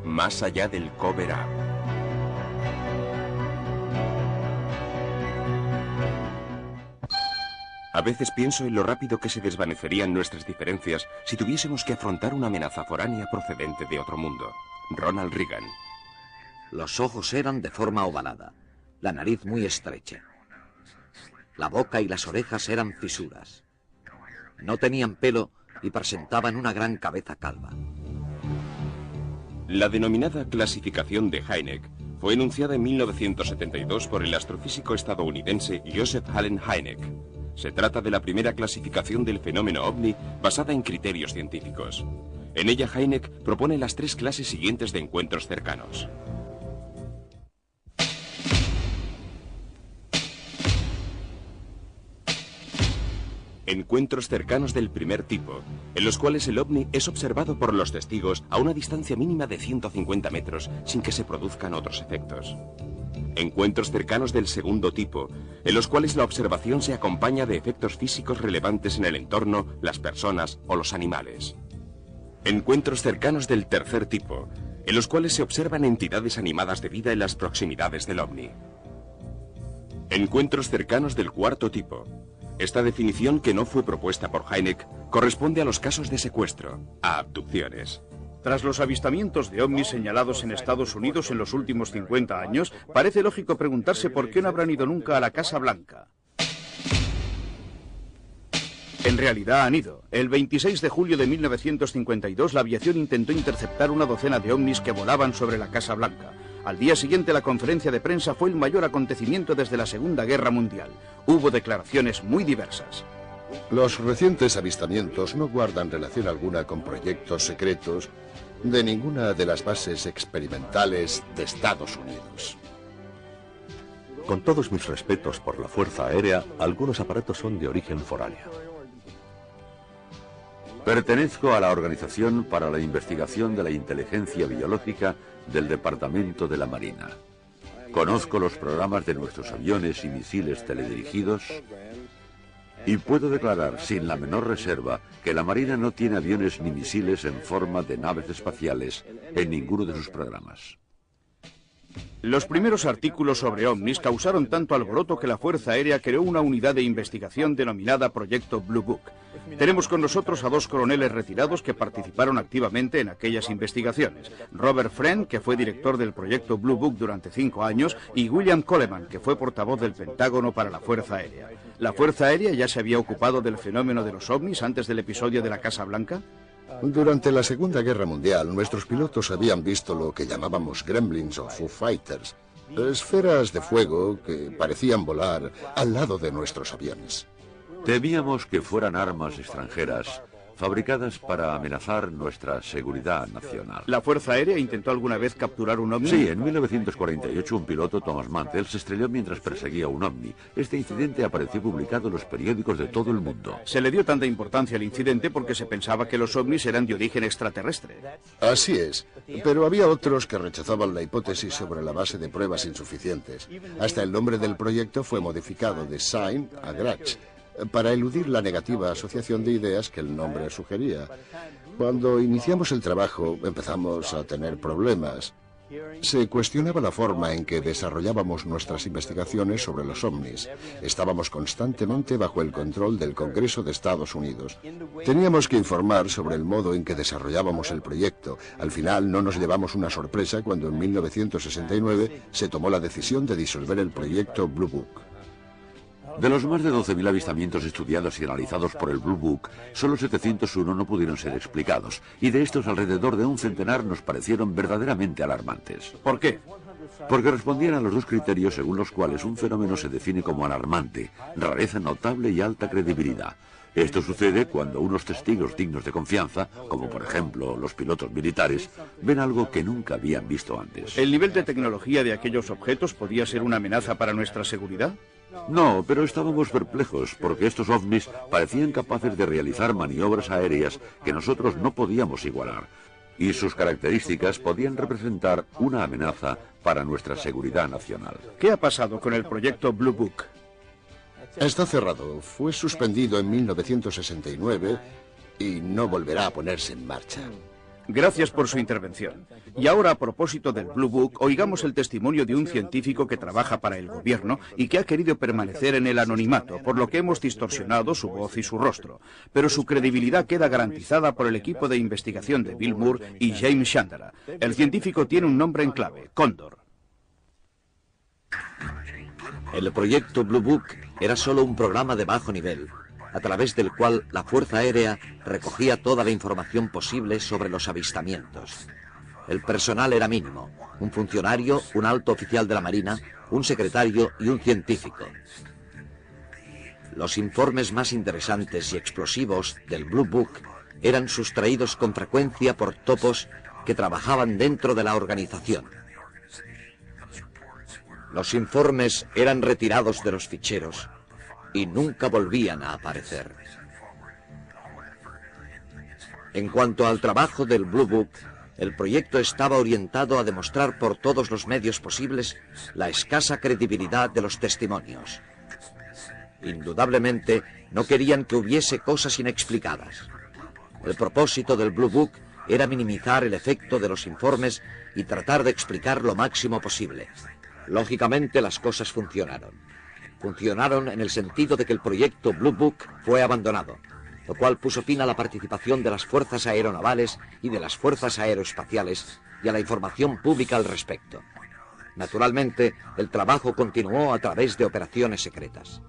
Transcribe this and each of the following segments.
Más allá del cover-up. A veces pienso en lo rápido que se desvanecerían nuestras diferencias si tuviésemos que afrontar una amenaza foránea procedente de otro mundo. Ronald Reagan. Los ojos eran de forma ovalada, la nariz muy estrecha. La boca y las orejas eran fisuras. No tenían pelo y presentaban una gran cabeza calva. La denominada clasificación de Hynek fue enunciada en 1972 por el astrofísico estadounidense Joseph Allen Hynek. Se trata de la primera clasificación del fenómeno ovni basada en criterios científicos. En ella Hynek propone las 3 clases siguientes de encuentros cercanos. Encuentros cercanos del primer tipo, en los cuales el ovni es observado por los testigos a una distancia mínima de 150 metros sin que se produzcan otros efectos. Encuentros cercanos del segundo tipo, en los cuales la observación se acompaña de efectos físicos relevantes en el entorno, las personas o los animales. Encuentros cercanos del tercer tipo, en los cuales se observan entidades animadas de vida en las proximidades del ovni. Encuentros cercanos del cuarto tipo. Esta definición, que no fue propuesta por Hynek, corresponde a los casos de secuestro, a abducciones. Tras los avistamientos de ovnis señalados en Estados Unidos en los últimos 50 años, parece lógico preguntarse por qué no habrán ido nunca a la Casa Blanca. En realidad han ido. El 26 de julio de 1952 la aviación intentó interceptar una docena de ovnis que volaban sobre la Casa Blanca. Al día siguiente la conferencia de prensa fue el mayor acontecimiento desde la Segunda Guerra Mundial. Hubo declaraciones muy diversas. Los recientes avistamientos no guardan relación alguna con proyectos secretos de ninguna de las bases experimentales de Estados Unidos. Con todos mis respetos por la Fuerza Aérea, algunos aparatos son de origen foráneo. Pertenezco a la Organización para la Investigación de la Inteligencia Biológica del Departamento de la Marina. Conozco los programas de nuestros aviones y misiles teledirigidos y puedo declarar sin la menor reserva que la Marina no tiene aviones ni misiles en forma de naves espaciales en ninguno de sus programas. Los primeros artículos sobre ovnis causaron tanto alboroto que la Fuerza Aérea creó una unidad de investigación denominada Proyecto Blue Book. Tenemos con nosotros a 2 coroneles retirados que participaron activamente en aquellas investigaciones. Robert Friend, que fue director del Proyecto Blue Book durante 5 años, y William Coleman, que fue portavoz del Pentágono para la Fuerza Aérea. ¿La Fuerza Aérea ya se había ocupado del fenómeno de los ovnis antes del episodio de la Casa Blanca? Durante la Segunda Guerra Mundial, nuestros pilotos habían visto lo que llamábamos gremlins o Foo Fighters, esferas de fuego que parecían volar al lado de nuestros aviones. Temíamos que fueran armas extranjeras fabricadas para amenazar nuestra seguridad nacional. ¿La Fuerza Aérea intentó alguna vez capturar un ovni? Sí, en 1948 un piloto, Thomas Mantell, se estrelló mientras perseguía un ovni. Este incidente apareció publicado en los periódicos de todo el mundo. Se le dio tanta importancia al incidente porque se pensaba que los ovnis eran de origen extraterrestre. Así es, pero había otros que rechazaban la hipótesis sobre la base de pruebas insuficientes. Hasta el nombre del proyecto fue modificado de Sign a Grach, para eludir la negativa asociación de ideas que el nombre sugería. Cuando iniciamos el trabajo, empezamos a tener problemas. Se cuestionaba la forma en que desarrollábamos nuestras investigaciones sobre los ovnis. Estábamos constantemente bajo el control del Congreso de Estados Unidos. Teníamos que informar sobre el modo en que desarrollábamos el proyecto. Al final no nos llevamos una sorpresa cuando en 1969 se tomó la decisión de disolver el proyecto Blue Book. De los más de 12.000 avistamientos estudiados y analizados por el Blue Book, solo 701 no pudieron ser explicados, y de estos alrededor de un centenar nos parecieron verdaderamente alarmantes. ¿Por qué? Porque respondían a los 2 criterios según los cuales un fenómeno se define como alarmante: rareza notable y alta credibilidad. Esto sucede cuando unos testigos dignos de confianza, como por ejemplo los pilotos militares, ven algo que nunca habían visto antes. ¿El nivel de tecnología de aquellos objetos podía ser una amenaza para nuestra seguridad? No, pero estábamos perplejos porque estos ovnis parecían capaces de realizar maniobras aéreas que nosotros no podíamos igualar, y sus características podían representar una amenaza para nuestra seguridad nacional. ¿Qué ha pasado con el proyecto Blue Book? Está cerrado. Fue suspendido en 1969 y no volverá a ponerse en marcha. Gracias por su intervención. Y ahora, a propósito del Blue Book, oigamos el testimonio de un científico que trabaja para el gobierno y que ha querido permanecer en el anonimato, por lo que hemos distorsionado su voz y su rostro. Pero su credibilidad queda garantizada por el equipo de investigación de Bill Moore y James Chandra. El científico tiene un nombre en clave, Cóndor. El proyecto Blue Book era solo un programa de bajo nivel, a través del cual la Fuerza Aérea recogía toda la información posible sobre los avistamientos. El personal era mínimo: un funcionario, un alto oficial de la Marina, un secretario y un científico. Los informes más interesantes y explosivos del Blue Book eran sustraídos con frecuencia por topos que trabajaban dentro de la organización. Los informes eran retirados de los ficheros y nunca volvían a aparecer. En cuanto al trabajo del Blue Book, el proyecto estaba orientado a demostrar por todos los medios posibles la escasa credibilidad de los testimonios. Indudablemente, no querían que hubiese cosas inexplicadas. El propósito del Blue Book era minimizar el efecto de los informes y tratar de explicar lo máximo posible. Lógicamente, las cosas funcionaron. Funcionaron en el sentido de que el proyecto Blue Book fue abandonado, lo cual puso fin a la participación de las fuerzas aeronavales y de las fuerzas aeroespaciales y a la información pública al respecto. Naturalmente, el trabajo continuó a través de operaciones secretas.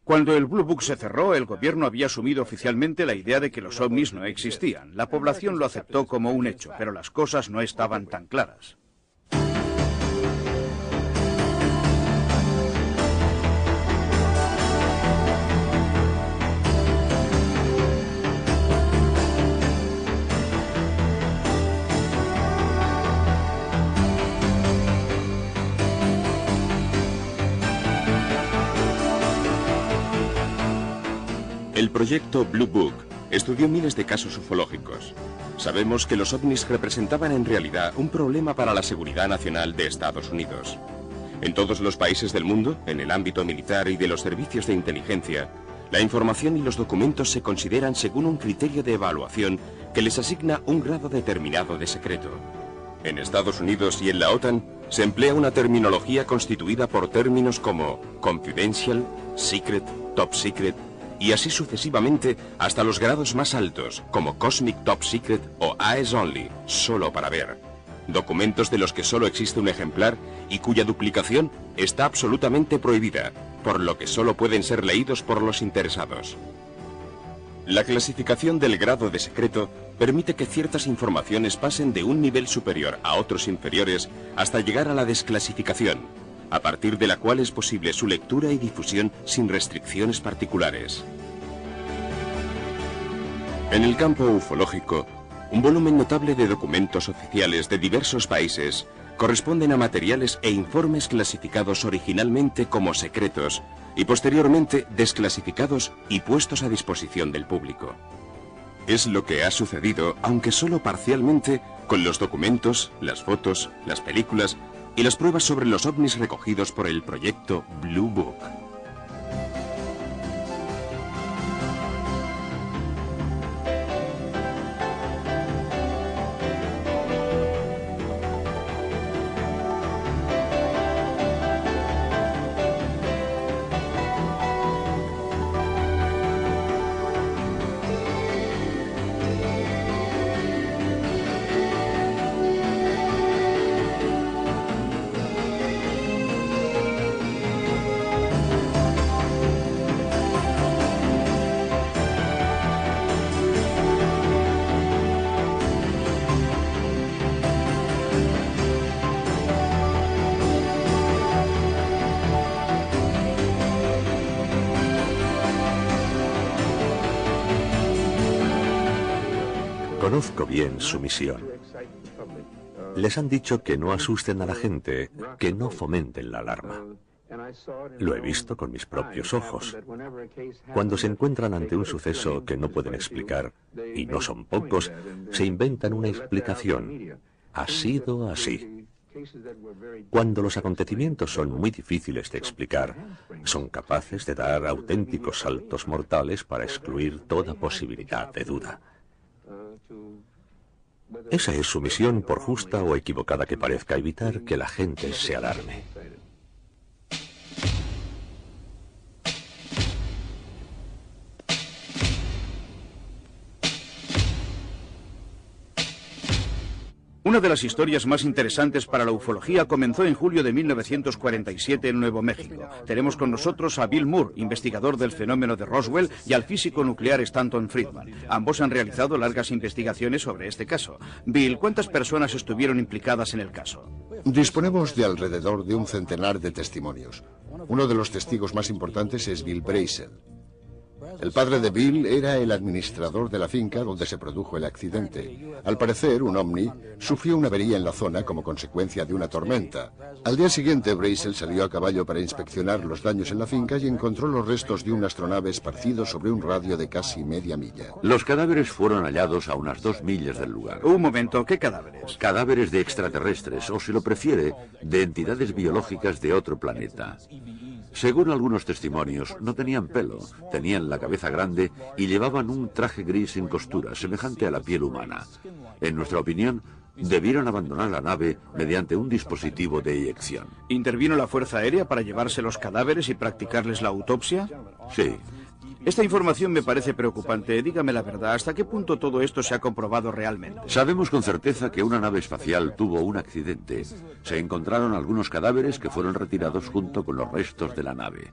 Cuando el Blue Book se cerró, el gobierno había asumido oficialmente la idea de que los ovnis no existían. La población lo aceptó como un hecho, pero las cosas no estaban tan claras. El proyecto Blue Book estudió miles de casos ufológicos. Sabemos que los ovnis representaban en realidad un problema para la seguridad nacional de Estados Unidos. En todos los países del mundo, en el ámbito militar y de los servicios de inteligencia, la información y los documentos se consideran según un criterio de evaluación que les asigna un grado determinado de secreto. En Estados Unidos y en la OTAN se emplea una terminología constituida por términos como confidential, secret, top secret, y así sucesivamente hasta los grados más altos, como Cosmic Top Secret o Eyes Only, solo para ver. Documentos de los que solo existe un ejemplar y cuya duplicación está absolutamente prohibida, por lo que solo pueden ser leídos por los interesados. La clasificación del grado de secreto permite que ciertas informaciones pasen de un nivel superior a otros inferiores hasta llegar a la desclasificación, a partir de la cual es posible su lectura y difusión sin restricciones particulares. En el campo ufológico, un volumen notable de documentos oficiales de diversos países corresponden a materiales e informes clasificados originalmente como secretos y posteriormente desclasificados y puestos a disposición del público. Es lo que ha sucedido, aunque solo parcialmente, con los documentos, las fotos, las películas y las pruebas sobre los ovnis recogidos por el proyecto Blue Book. Conozco bien su misión. Les han dicho que no asusten a la gente, que no fomenten la alarma. Lo he visto con mis propios ojos. Cuando se encuentran ante un suceso que no pueden explicar, y no son pocos, se inventan una explicación. Ha sido así. Cuando los acontecimientos son muy difíciles de explicar, son capaces de dar auténticos saltos mortales para excluir toda posibilidad de duda. Esa es su misión, por justa o equivocada que parezca, evitar que la gente se alarme. Una de las historias más interesantes para la ufología comenzó en julio de 1947 en Nuevo México. Tenemos con nosotros a Bill Moore, investigador del fenómeno de Roswell, y al físico nuclear Stanton Friedman. Ambos han realizado largas investigaciones sobre este caso. Bill, ¿cuántas personas estuvieron implicadas en el caso? Disponemos de alrededor de un centenar de testimonios. Uno de los testigos más importantes es Bill Brazel. El padre de Bill era el administrador de la finca donde se produjo el accidente. Al parecer, un ovni sufrió una avería en la zona como consecuencia de una tormenta. Al día siguiente, Brazel salió a caballo para inspeccionar los daños en la finca y encontró los restos de una astronave esparcidos sobre un radio de casi media milla. Los cadáveres fueron hallados a unas 2 millas del lugar. Un momento, ¿qué cadáveres? Cadáveres de extraterrestres, o si lo prefiere, de entidades biológicas de otro planeta. Según algunos testimonios, no tenían pelo, tenían la cabeza grande y llevaban un traje gris sin costura, semejante a la piel humana. En nuestra opinión, debieron abandonar la nave mediante un dispositivo de eyección. ¿Intervino la Fuerza Aérea para llevarse los cadáveres y practicarles la autopsia? Sí. Esta información me parece preocupante. Dígame la verdad, ¿hasta qué punto todo esto se ha comprobado realmente? Sabemos con certeza que una nave espacial tuvo un accidente. Se encontraron algunos cadáveres que fueron retirados junto con los restos de la nave.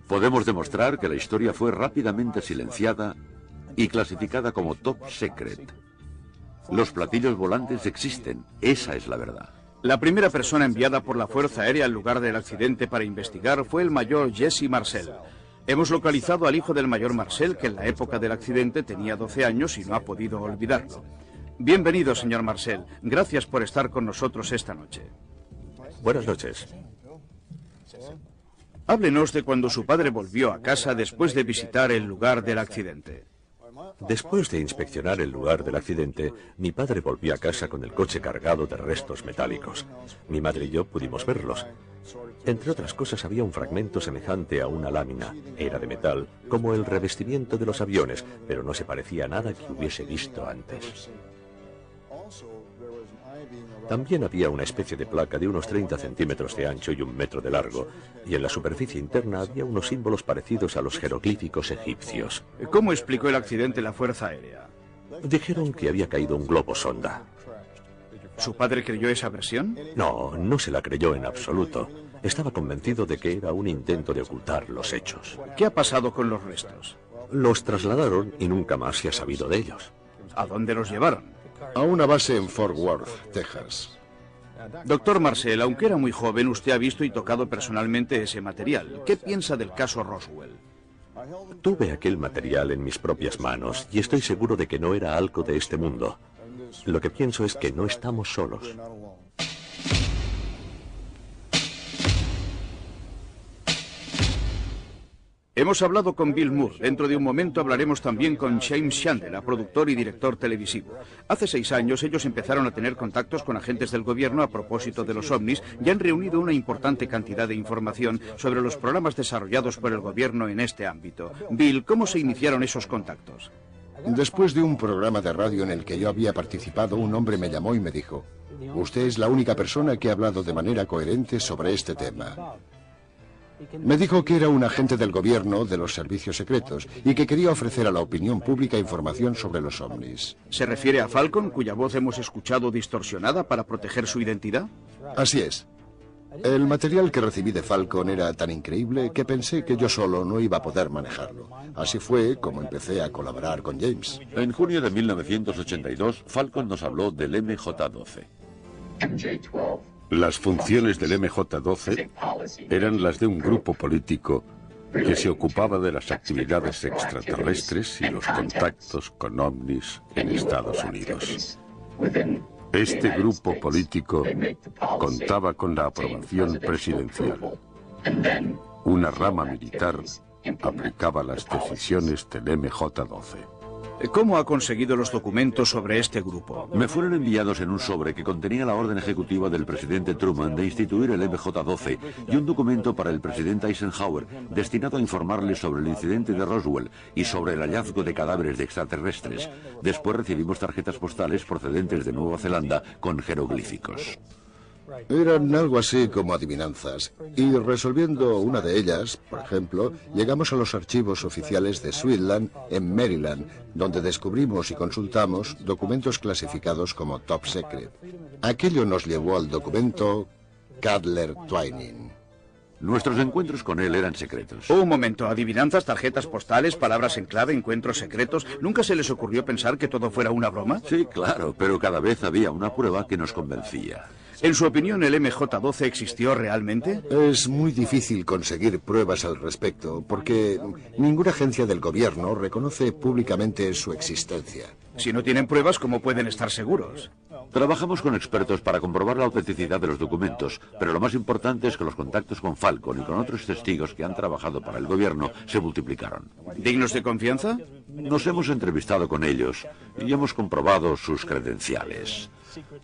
Podemos demostrar que la historia fue rápidamente silenciada y clasificada como top secret. Los platillos volantes existen, esa es la verdad. La primera persona enviada por la Fuerza Aérea al lugar del accidente para investigar fue el mayor Jesse Marcel. Hemos localizado al hijo del mayor Marcel, que en la época del accidente tenía 12 años y no ha podido olvidarlo. Bienvenido, señor Marcel. Gracias por estar con nosotros esta noche. Buenas noches. Háblenos de cuando su padre volvió a casa después de visitar el lugar del accidente. Después de inspeccionar el lugar del accidente, mi padre volvió a casa con el coche cargado de restos metálicos. Mi madre y yo pudimos verlos. Entre otras cosas, había un fragmento semejante a una lámina. Era de metal, como el revestimiento de los aviones, pero no se parecía a nada que hubiese visto antes. También había una especie de placa de unos 30 centímetros de ancho y 1 metro de largo, y en la superficie interna había unos símbolos parecidos a los jeroglíficos egipcios. ¿Cómo explicó el accidente la Fuerza Aérea? Dijeron que había caído un globo sonda. ¿Su padre creyó esa versión? No, no se la creyó en absoluto. Estaba convencido de que era un intento de ocultar los hechos. ¿Qué ha pasado con los restos? Los trasladaron y nunca más se ha sabido de ellos. ¿A dónde los llevaron? A una base en Fort Worth, Texas. Doctor Marcel, aunque era muy joven, usted ha visto y tocado personalmente ese material. ¿Qué piensa del caso Roswell? Tuve aquel material en mis propias manos y estoy seguro de que no era algo de este mundo. Lo que pienso es que no estamos solos. Hemos hablado con Bill Moore. Dentro de un momento hablaremos también con James Chandler, productor y director televisivo. Hace 6 años ellos empezaron a tener contactos con agentes del gobierno a propósito de los ovnis y han reunido una importante cantidad de información sobre los programas desarrollados por el gobierno en este ámbito. Bill, ¿cómo se iniciaron esos contactos? Después de un programa de radio en el que yo había participado, un hombre me llamó y me dijo: "Usted es la única persona que ha hablado de manera coherente sobre este tema". Me dijo que era un agente del gobierno de los servicios secretos y que quería ofrecer a la opinión pública información sobre los ovnis. ¿Se refiere a Falcon, cuya voz hemos escuchado distorsionada para proteger su identidad? Así es. El material que recibí de Falcon era tan increíble que pensé que yo solo no iba a poder manejarlo. Así fue como empecé a colaborar con James. En junio de 1982, Falcon nos habló del MJ-12. Las funciones del MJ-12 eran las de un grupo político que se ocupaba de las actividades extraterrestres y los contactos con ovnis en Estados Unidos. Este grupo político contaba con la aprobación presidencial. Una rama militar aplicaba las decisiones del MJ-12. ¿Cómo ha conseguido los documentos sobre este grupo? Me fueron enviados en un sobre que contenía la orden ejecutiva del presidente Truman de instituir el MJ-12 y un documento para el presidente Eisenhower destinado a informarle sobre el incidente de Roswell y sobre el hallazgo de cadáveres de extraterrestres. Después recibimos tarjetas postales procedentes de Nueva Zelanda con jeroglíficos. Eran algo así como adivinanzas, y resolviendo una de ellas, por ejemplo, llegamos a los archivos oficiales de Sweetland, en Maryland, donde descubrimos y consultamos documentos clasificados como Top Secret. Aquello nos llevó al documento Cutler-Twining. Nuestros encuentros con él eran secretos. Un momento, adivinanzas, tarjetas postales, palabras en clave, encuentros secretos. ¿Nunca se les ocurrió pensar que todo fuera una broma? Sí, claro, pero cada vez había una prueba que nos convencía. En su opinión, ¿el MJ-12 existió realmente? Es muy difícil conseguir pruebas al respecto, porque ninguna agencia del gobierno reconoce públicamente su existencia. Si no tienen pruebas, ¿cómo pueden estar seguros? Trabajamos con expertos para comprobar la autenticidad de los documentos, pero lo más importante es que los contactos con Falcon y con otros testigos que han trabajado para el gobierno se multiplicaron. ¿Dignos de confianza? Nos hemos entrevistado con ellos y hemos comprobado sus credenciales.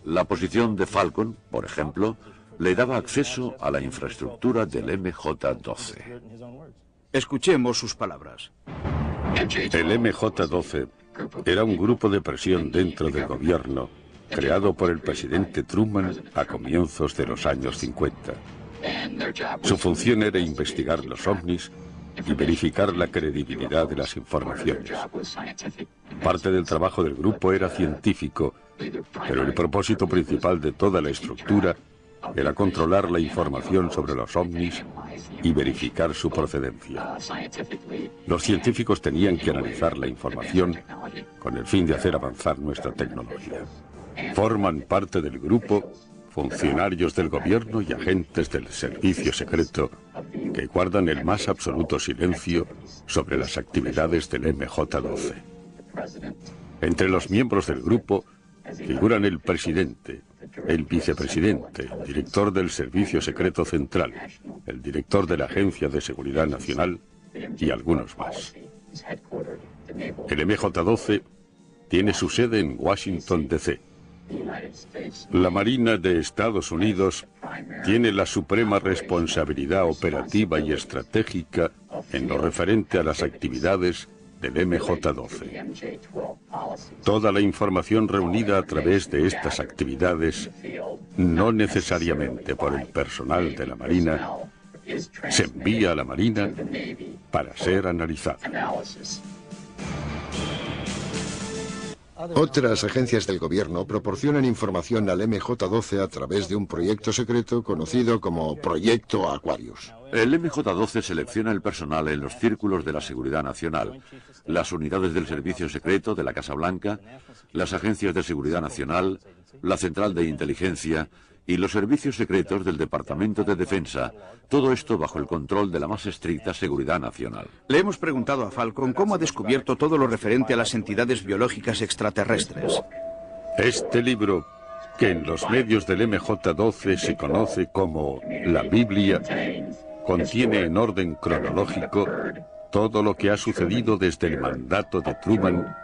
La posición de Falcon, por ejemplo, le daba acceso a la infraestructura del MJ-12. Escuchemos sus palabras. El MJ-12 era un grupo de presión dentro del gobierno creado por el presidente Truman a comienzos de los años 50. Su función era investigar los ovnis y verificar la credibilidad de las informaciones. Parte del trabajo del grupo era científico, pero el propósito principal de toda la estructura era controlar la información sobre los ovnis y verificar su procedencia. Los científicos tenían que analizar la información con el fin de hacer avanzar nuestra tecnología. Forman parte del grupo funcionarios del gobierno y agentes del servicio secreto que guardan el más absoluto silencio sobre las actividades del MJ-12. Entre los miembros del grupo figuran el presidente, el vicepresidente, el director del Servicio Secreto Central, el director de la Agencia de Seguridad Nacional y algunos más. El MJ-12 tiene su sede en Washington, D.C. La Marina de Estados Unidos tiene la suprema responsabilidad operativa y estratégica en lo referente a las actividades del MJ-12. Toda la información reunida a través de estas actividades, no necesariamente por el personal de la Marina, se envía a la Marina para ser analizada. Otras agencias del gobierno proporcionan información al MJ-12 a través de un proyecto secreto conocido como Proyecto Aquarius. El MJ-12 selecciona el personal en los círculos de la seguridad nacional, las unidades del servicio secreto de la Casa Blanca, las agencias de seguridad nacional, la central de inteligencia y los servicios secretos del Departamento de Defensa, todo esto bajo el control de la más estricta seguridad nacional. Le hemos preguntado a Falcon cómo ha descubierto todo lo referente a las entidades biológicas extraterrestres. Este libro, que en los medios del MJ-12 se conoce como la Biblia, contiene en orden cronológico todo lo que ha sucedido desde el mandato de Truman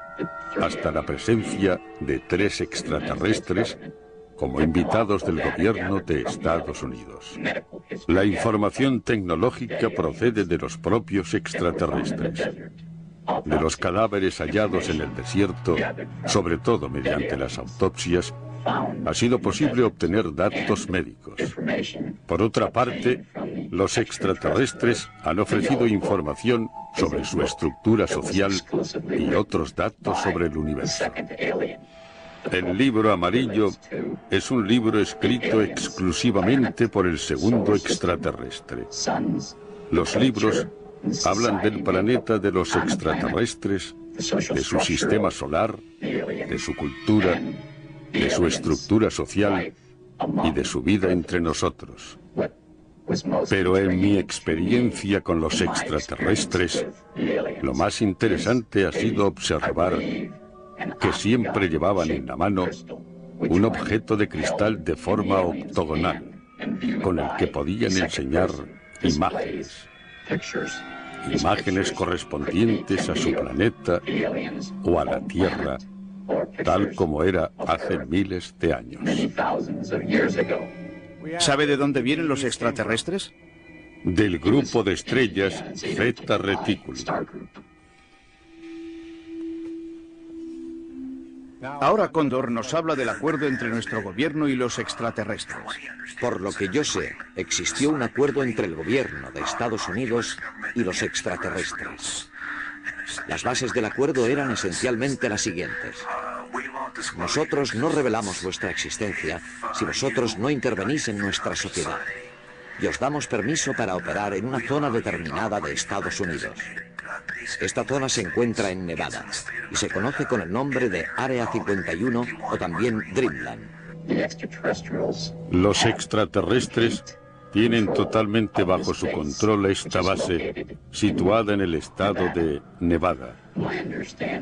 hasta la presencia de 3 extraterrestres como invitados del gobierno de Estados Unidos. La información tecnológica procede de los propios extraterrestres, de los cadáveres hallados en el desierto, sobre todo mediante las autopsias. Ha sido posible obtener datos médicos. Por otra parte, los extraterrestres han ofrecido información sobre su estructura social y otros datos sobre el universo. El libro amarillo es un libro escrito exclusivamente por el segundo extraterrestre. Los libros hablan del planeta de los extraterrestres, de su sistema solar, de su cultura, de su estructura social y de su vida entre nosotros. Pero en mi experiencia con los extraterrestres, lo más interesante ha sido observar que siempre llevaban en la mano un objeto de cristal de forma octogonal, con el que podían enseñar imágenes. imágenes correspondientes a su planeta o a la Tierra, tal como era hace miles de años. ¿Sabe de dónde vienen los extraterrestres? Del grupo de estrellas Zeta Reticuli. Ahora Cóndor nos habla del acuerdo entre nuestro gobierno y los extraterrestres. Por lo que yo sé, existió un acuerdo entre el gobierno de Estados Unidos y los extraterrestres. Las bases del acuerdo eran esencialmente las siguientes. Nosotros no revelamos vuestra existencia si vosotros no intervenís en nuestra sociedad. Y os damos permiso para operar en una zona determinada de Estados Unidos. Esta zona se encuentra en Nevada y se conoce con el nombre de Área 51 o también Dreamland. Los extraterrestres tienen totalmente bajo su control esta base situada en el estado de Nevada.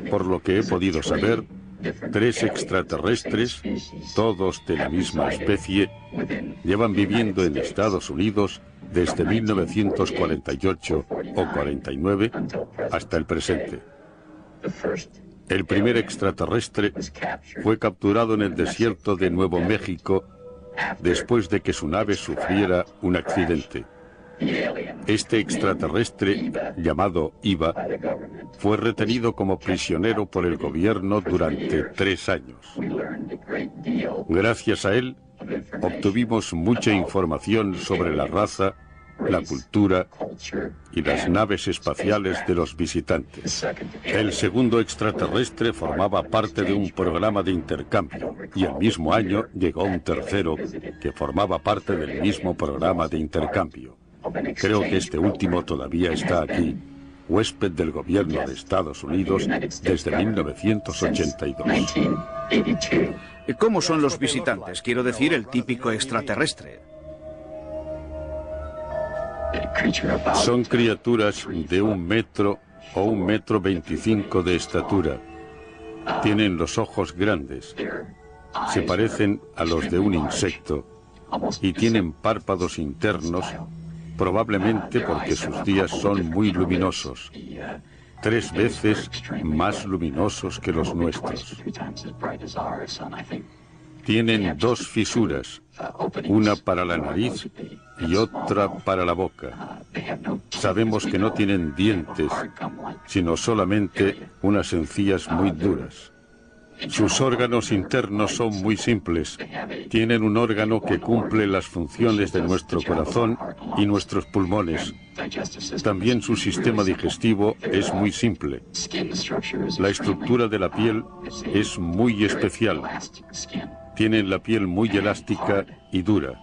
Por lo que he podido saber, 3 extraterrestres, todos de la misma especie, llevan viviendo en Estados Unidos desde 1948 o 49 hasta el presente. El primer extraterrestre fue capturado en el desierto de Nuevo México después de que su nave sufriera un accidente. Este extraterrestre, llamado Iva, fue retenido como prisionero por el gobierno durante 3 años. Gracias a él, obtuvimos mucha información sobre la raza, la cultura y las naves espaciales de los visitantes. El segundo extraterrestre formaba parte de un programa de intercambio y el mismo año llegó un tercero que formaba parte del mismo programa de intercambio. Creo que este último todavía está aquí, huésped del gobierno de Estados Unidos desde 1982. ¿Cómo son los visitantes? Quiero decir, el típico extraterrestre. Son criaturas de 1 metro o 1,25 metros de estatura. Tienen los ojos grandes, se parecen a los de un insecto y tienen párpados internos, probablemente porque sus días son muy luminosos, 3 veces más luminosos que los nuestros. Tienen 2 fisuras, una para la nariz y otra para la boca. Sabemos que no tienen dientes, sino solamente unas encías muy duras. Sus órganos internos son muy simples. Tienen un órgano que cumple las funciones de nuestro corazón y nuestros pulmones. También su sistema digestivo es muy simple. La estructura de la piel es muy especial. Tienen la piel muy elástica y dura.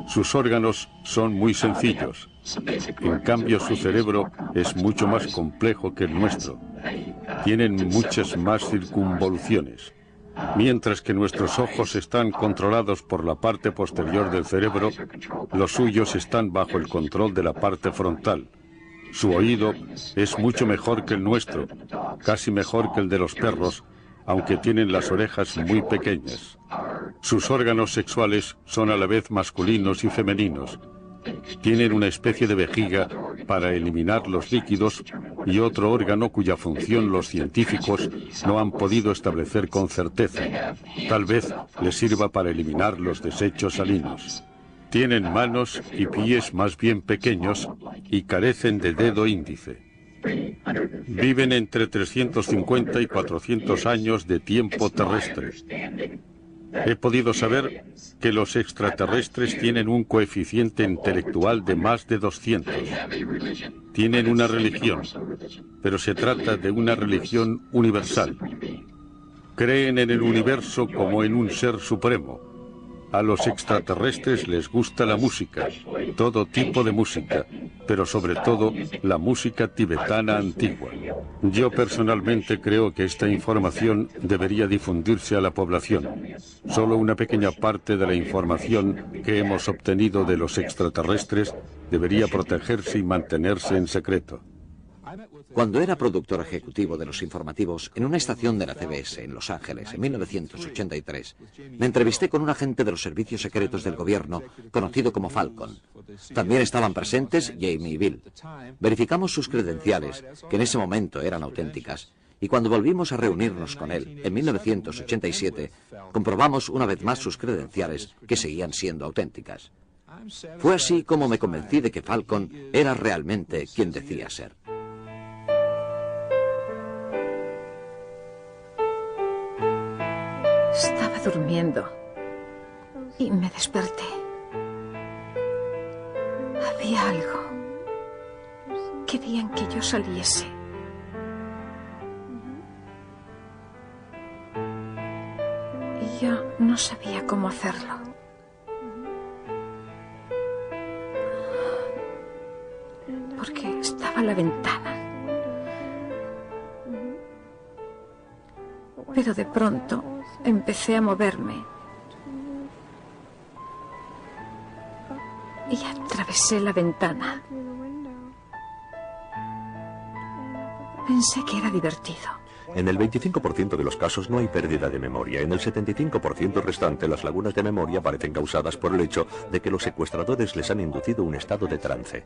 Sus órganos son muy sencillos. En cambio, su cerebro es mucho más complejo que el nuestro. Tienen muchas más circunvoluciones. Mientras que nuestros ojos están controlados por la parte posterior del cerebro, los suyos están bajo el control de la parte frontal. Su oído es mucho mejor que el nuestro, casi mejor que el de los perros, aunque tienen las orejas muy pequeñas. Sus órganos sexuales son a la vez masculinos y femeninos. Tienen una especie de vejiga para eliminar los líquidos y otro órgano cuya función los científicos no han podido establecer con certeza. Tal vez les sirva para eliminar los desechos salinos. Tienen manos y pies más bien pequeños y carecen de dedo índice. Viven entre 350 y 400 años de tiempo terrestre. He podido saber que los extraterrestres tienen un coeficiente intelectual de más de 200. Tienen una religión, pero se trata de una religión universal. Creen en el universo como en un ser supremo. A los extraterrestres les gusta la música, todo tipo de música, pero sobre todo la música tibetana antigua. Yo personalmente creo que esta información debería difundirse a la población. Solo una pequeña parte de la información que hemos obtenido de los extraterrestres debería protegerse y mantenerse en secreto. Cuando era productor ejecutivo de los informativos en una estación de la CBS en Los Ángeles en 1983, me entrevisté con un agente de los servicios secretos del gobierno conocido como Falcon. También estaban presentes Jamie y Bill. Verificamos sus credenciales, que en ese momento eran auténticas, y cuando volvimos a reunirnos con él en 1987, comprobamos una vez más sus credenciales, que seguían siendo auténticas. Fue así como me convencí de que Falcon era realmente quien decía ser. Estaba durmiendo y me desperté. Había algo. Querían que yo saliese. Y yo no sabía cómo hacerlo. Porque estaba a la ventana. Pero de pronto empecé a moverme y atravesé la ventana. Pensé que era divertido. En el 25% de los casos no hay pérdida de memoria. En el 75% restante, las lagunas de memoria parecen causadas por el hecho de que los secuestradores les han inducido un estado de trance.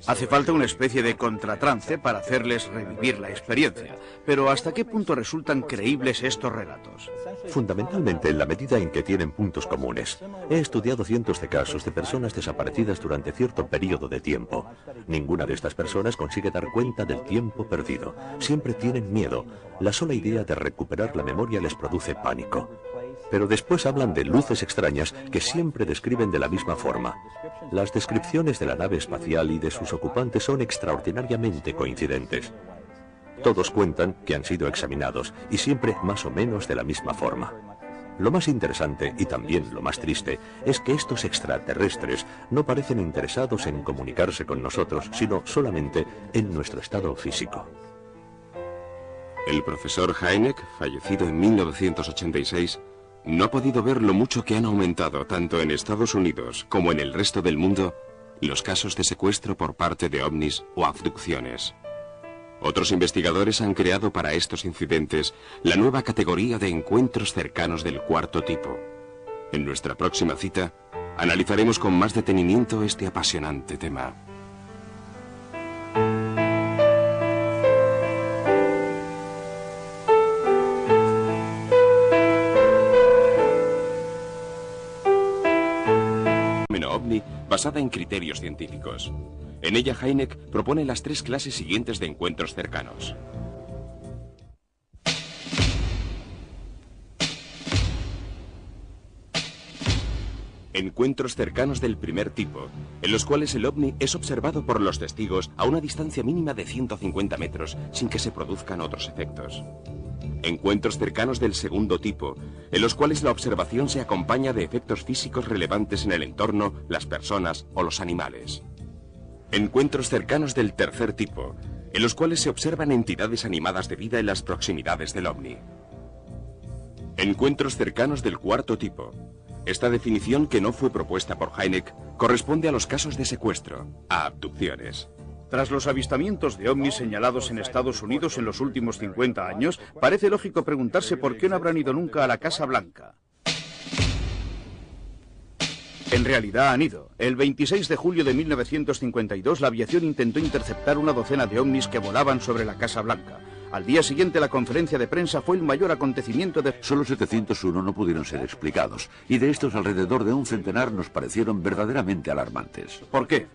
Hace falta una especie de contratrance para hacerles revivir la experiencia. Pero ¿hasta qué punto resultan creíbles estos relatos? Fundamentalmente en la medida en que tienen puntos comunes. He estudiado cientos de casos de personas desaparecidas durante cierto periodo de tiempo. Ninguna de estas personas consigue dar cuenta del tiempo perdido. Siempre tienen miedo. La sola idea de recuperar la memoria les produce pánico. Pero después hablan de luces extrañas que siempre describen de la misma forma. Las descripciones de la nave espacial y de sus ocupantes son extraordinariamente coincidentes. Todos cuentan que han sido examinados y siempre más o menos de la misma forma. Lo más interesante y también lo más triste es que estos extraterrestres no parecen interesados en comunicarse con nosotros, sino solamente en nuestro estado físico. El profesor Hynek, fallecido en 1986, no ha podido ver lo mucho que han aumentado, tanto en Estados Unidos como en el resto del mundo, los casos de secuestro por parte de ovnis o abducciones. Otros investigadores han creado para estos incidentes la nueva categoría de encuentros cercanos del cuarto tipo. En nuestra próxima cita, analizaremos con más detenimiento este apasionante tema. OVNI basada en criterios científicos. En ella Hynek propone las 3 clases siguientes de encuentros cercanos. Encuentros cercanos del primer tipo, en los cuales el ovni es observado por los testigos a una distancia mínima de 150 metros sin que se produzcan otros efectos. Encuentros cercanos del segundo tipo, en los cuales la observación se acompaña de efectos físicos relevantes en el entorno, las personas o los animales. Encuentros cercanos del tercer tipo, en los cuales se observan entidades animadas de vida en las proximidades del ovni. Encuentros cercanos del cuarto tipo. Esta definición, que no fue propuesta por Hynek, corresponde a los casos de secuestro, a abducciones. Tras los avistamientos de ovnis señalados en Estados Unidos en los últimos 50 años, parece lógico preguntarse por qué no habrán ido nunca a la Casa Blanca. En realidad han ido. El 26 de julio de 1952 la aviación intentó interceptar una docena de ovnis que volaban sobre la Casa Blanca. Al día siguiente la conferencia de prensa fue el mayor acontecimiento de... Solo 701 no pudieron ser explicados, y de estos alrededor de un centenar nos parecieron verdaderamente alarmantes. ¿Por qué?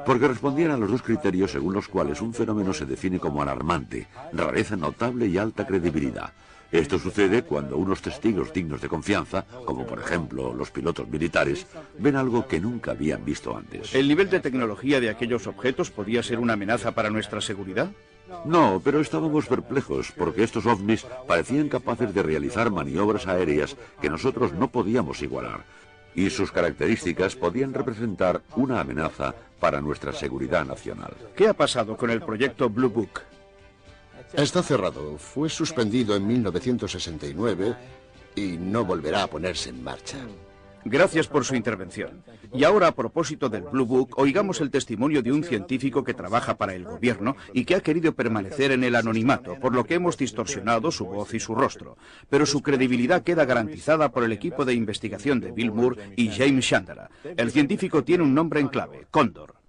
Porque respondían a los 2 criterios según los cuales un fenómeno se define como alarmante, rareza notable y alta credibilidad. Esto sucede cuando unos testigos dignos de confianza, como por ejemplo los pilotos militares, ven algo que nunca habían visto antes. ¿El nivel de tecnología de aquellos objetos podía ser una amenaza para nuestra seguridad? No, pero estábamos perplejos porque estos ovnis parecían capaces de realizar maniobras aéreas que nosotros no podíamos igualar, y sus características podían representar una amenaza para nuestra seguridad nacional. ¿Qué ha pasado con el proyecto Blue Book? Está cerrado. Fue suspendido en 1969 y no volverá a ponerse en marcha. Gracias por su intervención. Y ahora, a propósito del Blue Book, oigamos el testimonio de un científico que trabaja para el gobierno y que ha querido permanecer en el anonimato, por lo que hemos distorsionado su voz y su rostro. Pero su credibilidad queda garantizada por el equipo de investigación de Bill Moore y James Shandara. El científico tiene un nombre en clave: Cóndor.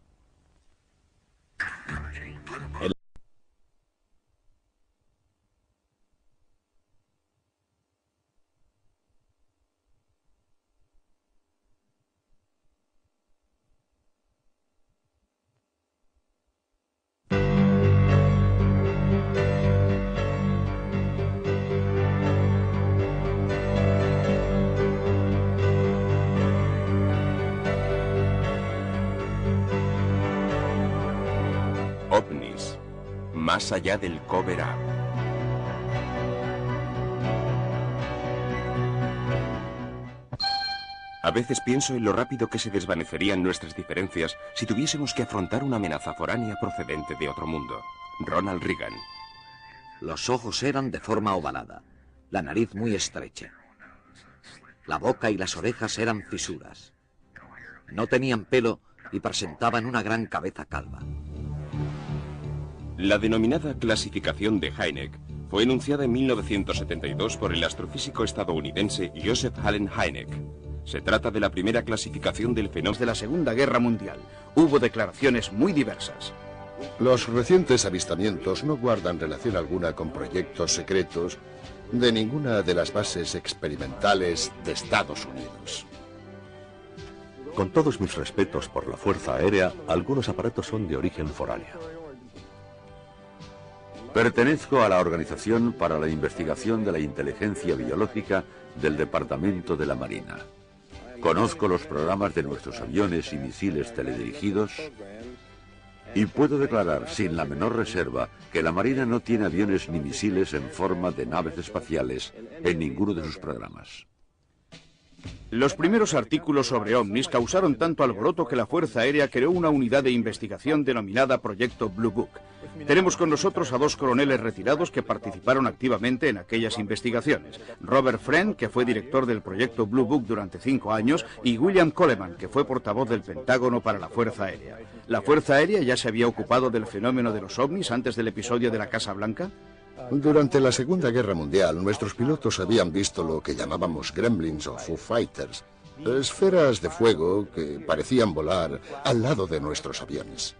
OVNIs, más allá del cover up. A veces pienso en lo rápido que se desvanecerían nuestras diferencias si tuviésemos que afrontar una amenaza foránea procedente de otro mundo. Ronald Reagan. Los ojos eran de forma ovalada, la nariz muy estrecha. La boca y las orejas eran fisuras. No tenían pelo y presentaban una gran cabeza calva. La denominada clasificación de Hynek fue enunciada en 1972 por el astrofísico estadounidense Joseph Allen Hynek. Se trata de la primera clasificación del fenómeno de la Segunda Guerra Mundial. Hubo declaraciones muy diversas. Los recientes avistamientos no guardan relación alguna con proyectos secretos de ninguna de las bases experimentales de Estados Unidos. Con todos mis respetos por la Fuerza Aérea, algunos aparatos son de origen foráneo. Pertenezco a la Organización para la Investigación de la Inteligencia Biológica del Departamento de la Marina. Conozco los programas de nuestros aviones y misiles teledirigidos y puedo declarar sin la menor reserva que la Marina no tiene aviones ni misiles en forma de naves espaciales en ninguno de sus programas. Los primeros artículos sobre ovnis causaron tanto alboroto que la Fuerza Aérea creó una unidad de investigación denominada Proyecto Blue Book. Tenemos con nosotros a dos coroneles retirados que participaron activamente en aquellas investigaciones. Robert Friend, que fue director del Proyecto Blue Book durante 5 años, y William Coleman, que fue portavoz del Pentágono para la Fuerza Aérea. ¿La Fuerza Aérea ya se había ocupado del fenómeno de los ovnis antes del episodio de la Casa Blanca? Durante la Segunda Guerra Mundial, nuestros pilotos habían visto lo que llamábamos gremlins o Foo Fighters, esferas de fuego que parecían volar al lado de nuestros aviones.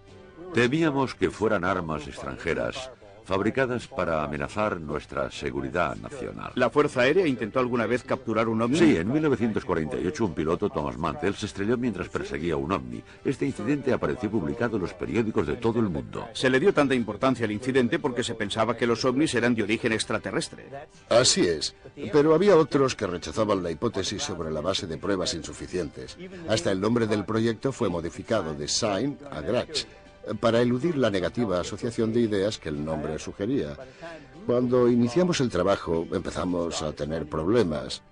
Temíamos que fueran armas extranjeras fabricadas para amenazar nuestra seguridad nacional. ¿La Fuerza Aérea intentó alguna vez capturar un ovni? Sí, en 1948 un piloto, Thomas Mantell, se estrelló mientras perseguía un ovni. Este incidente apareció publicado en los periódicos de todo el mundo. Se le dio tanta importancia al incidente porque se pensaba que los ovnis eran de origen extraterrestre. Así es, pero había otros que rechazaban la hipótesis sobre la base de pruebas insuficientes. Hasta el nombre del proyecto fue modificado de Sign a Gratch, para eludir la negativa asociación de ideas que el nombre sugería. Cuando iniciamos el trabajo empezamos a tener problemas.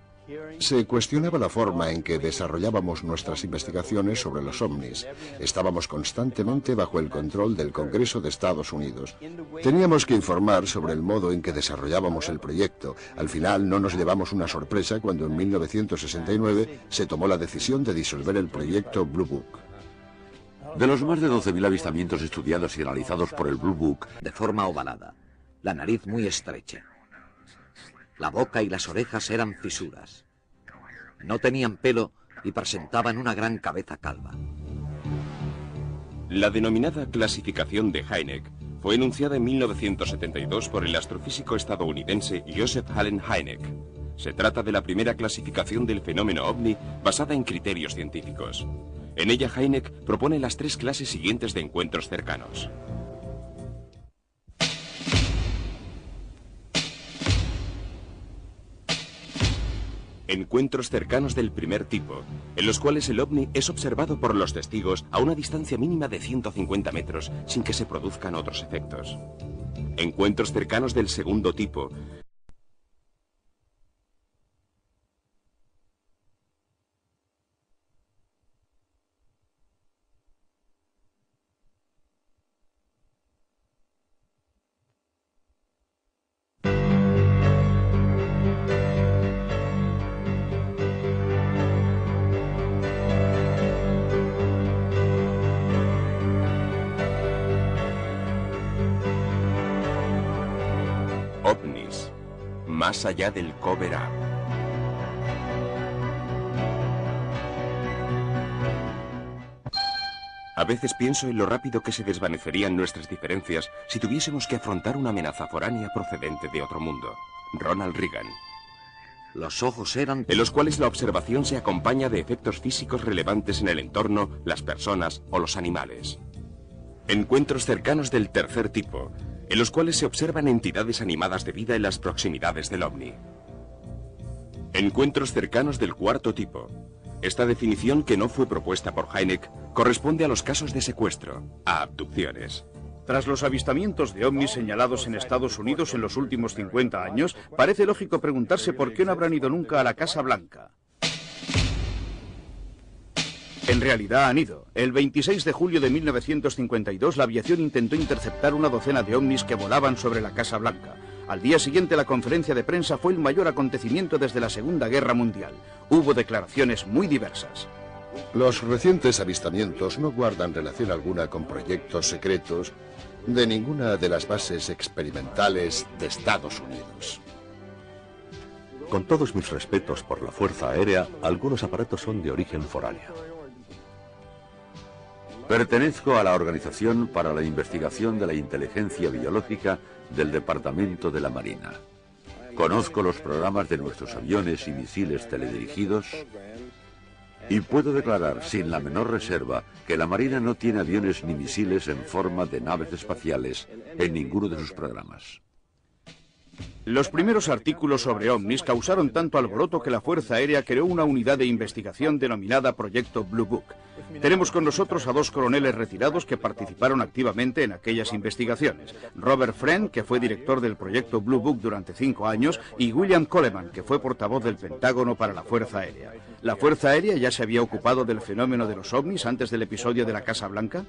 Se cuestionaba la forma en que desarrollábamos nuestras investigaciones sobre los ovnis. Estábamos constantemente bajo el control del Congreso de Estados Unidos. Teníamos que informar sobre el modo en que desarrollábamos el proyecto. Al final no nos llevamos una sorpresa cuando en 1969 se tomó la decisión de disolver el proyecto Blue Book. De los más de 12.000 avistamientos estudiados y analizados por el Blue Book, de forma ovalada, la nariz muy estrecha. La boca y las orejas eran fisuras. No tenían pelo y presentaban una gran cabeza calva. La denominada clasificación de Hynek fue enunciada en 1972 por el astrofísico estadounidense Joseph Allen Hynek. Se trata de la primera clasificación del fenómeno ovni basada en criterios científicos. En ella, Hynek propone las 3 clases siguientes de encuentros cercanos. Encuentros cercanos del primer tipo, en los cuales el ovni es observado por los testigos a una distancia mínima de 150 metros sin que se produzcan otros efectos. Encuentros cercanos del segundo tipo, Más allá del cover up. A veces pienso en lo rápido que se desvanecerían nuestras diferencias si tuviésemos que afrontar una amenaza foránea procedente de otro mundo. Ronald Reagan. Los ojos eran... En los cuales la observación se acompaña de efectos físicos relevantes en el entorno, las personas o los animales. Encuentros cercanos del tercer tipo, en los cuales se observan entidades animadas de vida en las proximidades del ovni. Encuentros cercanos del cuarto tipo. Esta definición, que no fue propuesta por Hynek, corresponde a los casos de secuestro, a abducciones. Tras los avistamientos de ovnis señalados en Estados Unidos en los últimos 50 años, parece lógico preguntarse por qué no habrán ido nunca a la Casa Blanca. En realidad han ido. El 26 de julio de 1952 la aviación intentó interceptar una docena de ovnis que volaban sobre la Casa Blanca. Al día siguiente la conferencia de prensa fue el mayor acontecimiento desde la Segunda Guerra Mundial. Hubo declaraciones muy diversas. Los recientes avistamientos no guardan relación alguna con proyectos secretos de ninguna de las bases experimentales de Estados Unidos. Con todos mis respetos por la Fuerza Aérea, algunos aparatos son de origen foráneo. Pertenezco a la Organización para la Investigación de la Inteligencia Biológica del Departamento de la Marina. Conozco los programas de nuestros aviones y misiles teledirigidos y puedo declarar sin la menor reserva que la Marina no tiene aviones ni misiles en forma de naves espaciales en ninguno de sus programas. Los primeros artículos sobre ovnis causaron tanto alboroto que la Fuerza Aérea creó una unidad de investigación denominada Proyecto Blue Book. Tenemos con nosotros a dos coroneles retirados que participaron activamente en aquellas investigaciones. Robert Friend, que fue director del Proyecto Blue Book durante 5 años, y William Coleman, que fue portavoz del Pentágono para la Fuerza Aérea. ¿La Fuerza Aérea ya se había ocupado del fenómeno de los ovnis antes del episodio de la Casa Blanca?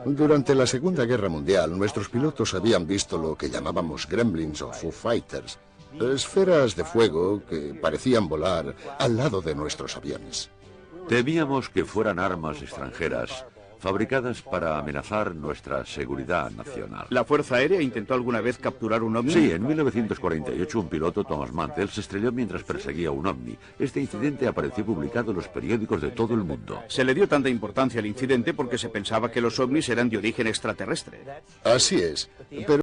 Durante la Segunda Guerra Mundial, nuestros pilotos habían visto lo que llamábamos gremlins o Foo Fighters, esferas de fuego que parecían volar al lado de nuestros aviones. Temíamos que fueran armas extranjeras fabricadas para amenazar nuestra seguridad nacional. ¿La Fuerza Aérea intentó alguna vez capturar un ovni? Sí, en 1948 un piloto, Thomas Mantell, se estrelló mientras perseguía un ovni. Este incidente apareció publicado en los periódicos de todo el mundo. Se le dio tanta importancia al incidente porque se pensaba que los ovnis eran de origen extraterrestre. Así es, pero